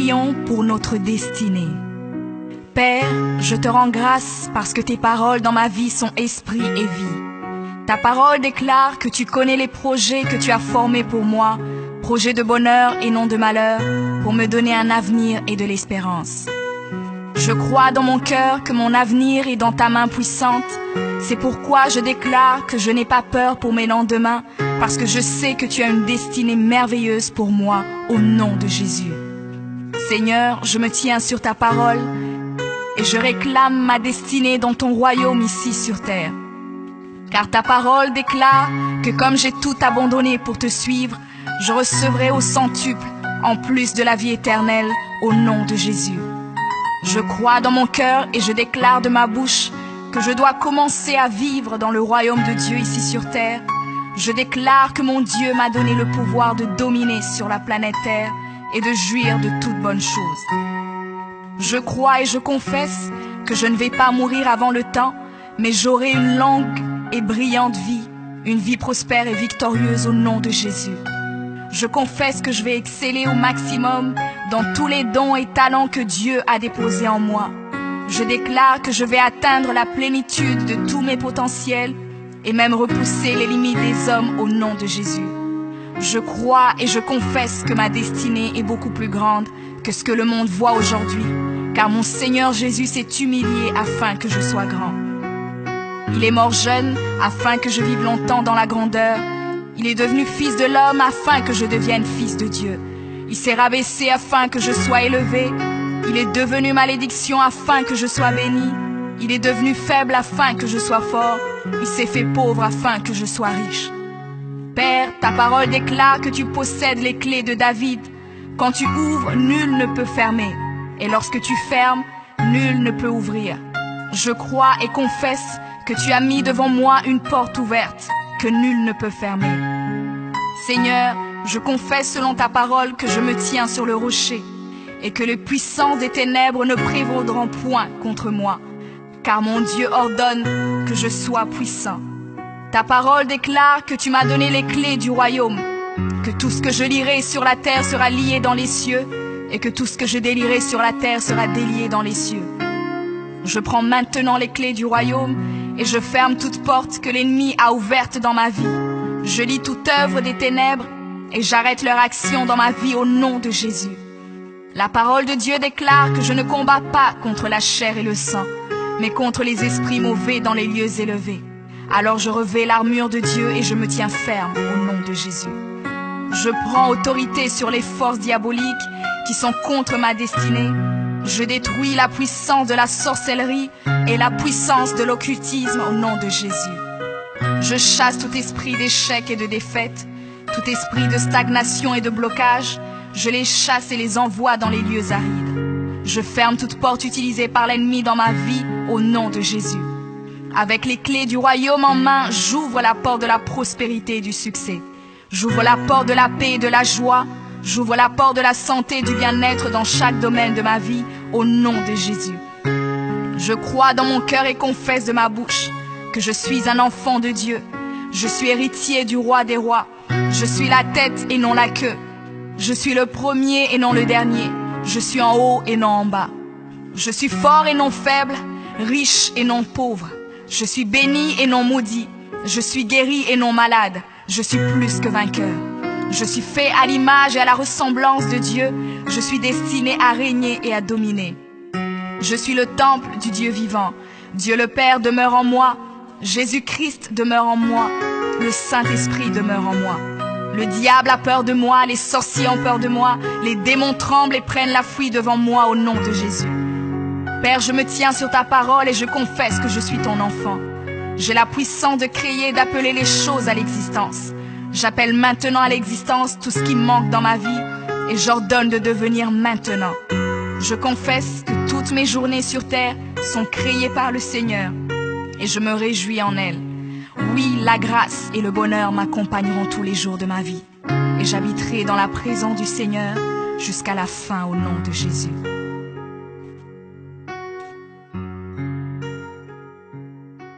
prions pour notre destinée. Père, je te rends grâce parce que tes paroles dans ma vie sont esprit et vie. Ta parole déclare que tu connais les projets que tu as formés pour moi, projets de bonheur et non de malheur, pour me donner un avenir et de l'espérance. Je crois dans mon cœur que mon avenir est dans ta main puissante. C'est pourquoi je déclare que je n'ai pas peur pour mes lendemains, parce que je sais que tu as une destinée merveilleuse pour moi, au nom de Jésus. Seigneur, je me tiens sur ta parole et je réclame ma destinée dans ton royaume ici sur terre. Car ta parole déclare que comme j'ai tout abandonné pour te suivre, je recevrai au centuple, en plus de la vie éternelle, au nom de Jésus. Je crois dans mon cœur et je déclare de ma bouche que je dois commencer à vivre dans le royaume de Dieu ici sur terre. Je déclare que mon Dieu m'a donné le pouvoir de dominer sur la planète Terre et de jouir de toutes bonnes choses. Je crois et je confesse que je ne vais pas mourir avant le temps, mais j'aurai une longue et brillante vie, une vie prospère et victorieuse au nom de Jésus. Je confesse que je vais exceller au maximum dans tous les dons et talents que Dieu a déposés en moi. Je déclare que je vais atteindre la plénitude de tous mes potentiels et même repousser les limites des hommes au nom de Jésus. Je crois et je confesse que ma destinée est beaucoup plus grande que ce que le monde voit aujourd'hui, car mon Seigneur Jésus s'est humilié afin que je sois grand. Il est mort jeune afin que je vive longtemps dans la grandeur. Il est devenu fils de l'homme afin que je devienne fils de Dieu. Il s'est rabaissé afin que je sois élevé. Il est devenu malédiction afin que je sois béni. Il est devenu faible afin que je sois fort. Il s'est fait pauvre afin que je sois riche. Père, ta parole déclare que tu possèdes les clés de David. Quand tu ouvres, nul ne peut fermer. Et lorsque tu fermes, nul ne peut ouvrir. Je crois et confesse que tu as mis devant moi une porte ouverte que nul ne peut fermer. Seigneur, je confesse selon ta parole que je me tiens sur le rocher et que les puissances des ténèbres ne prévaudront point contre moi, car mon Dieu ordonne que je sois puissant. Ta parole déclare que tu m'as donné les clés du royaume, que tout ce que je lirai sur la terre sera lié dans les cieux et que tout ce que je délierai sur la terre sera délié dans les cieux. Je prends maintenant les clés du royaume et je ferme toute porte que l'ennemi a ouverte dans ma vie. Je lis toute œuvre des ténèbres et j'arrête leur action dans ma vie au nom de Jésus. La parole de Dieu déclare que je ne combats pas contre la chair et le sang, mais contre les esprits mauvais dans les lieux élevés. Alors je revêts l'armure de Dieu et je me tiens ferme au nom de Jésus. Je prends autorité sur les forces diaboliques qui sont contre ma destinée. Je détruis la puissance de la sorcellerie et la puissance de l'occultisme au nom de Jésus. Je chasse tout esprit d'échec et de défaite, tout esprit de stagnation et de blocage. Je les chasse et les envoie dans les lieux arides. Je ferme toute porte utilisée par l'ennemi dans ma vie au nom de Jésus. Avec les clés du royaume en main, j'ouvre la porte de la prospérité et du succès. J'ouvre la porte de la paix et de la joie. J'ouvre la porte de la santé et du bien-être dans chaque domaine de ma vie, au nom de Jésus. Je crois dans mon cœur et confesse de ma bouche que je suis un enfant de Dieu. Je suis héritier du roi des rois. Je suis la tête et non la queue. Je suis le premier et non le dernier. Je suis en haut et non en bas. Je suis fort et non faible, riche et non pauvre. Je suis béni et non maudit. Je suis guéri et non malade. Je suis plus que vainqueur. Je suis fait à l'image et à la ressemblance de Dieu. Je suis destiné à régner et à dominer. Je suis le temple du Dieu vivant. Dieu le Père demeure en moi. Jésus-Christ demeure en moi. Le Saint-Esprit demeure en moi. Le diable a peur de moi, les sorciers ont peur de moi, les démons tremblent et prennent la fuite devant moi au nom de Jésus. Père, je me tiens sur ta parole et je confesse que je suis ton enfant. J'ai la puissance de créer et d'appeler les choses à l'existence. J'appelle maintenant à l'existence tout ce qui manque dans ma vie et j'ordonne de devenir maintenant. Je confesse que toutes mes journées sur terre sont créées par le Seigneur et je me réjouis en elles. Oui, la grâce et le bonheur m'accompagneront tous les jours de ma vie et j'habiterai dans la présence du Seigneur jusqu'à la fin au nom de Jésus.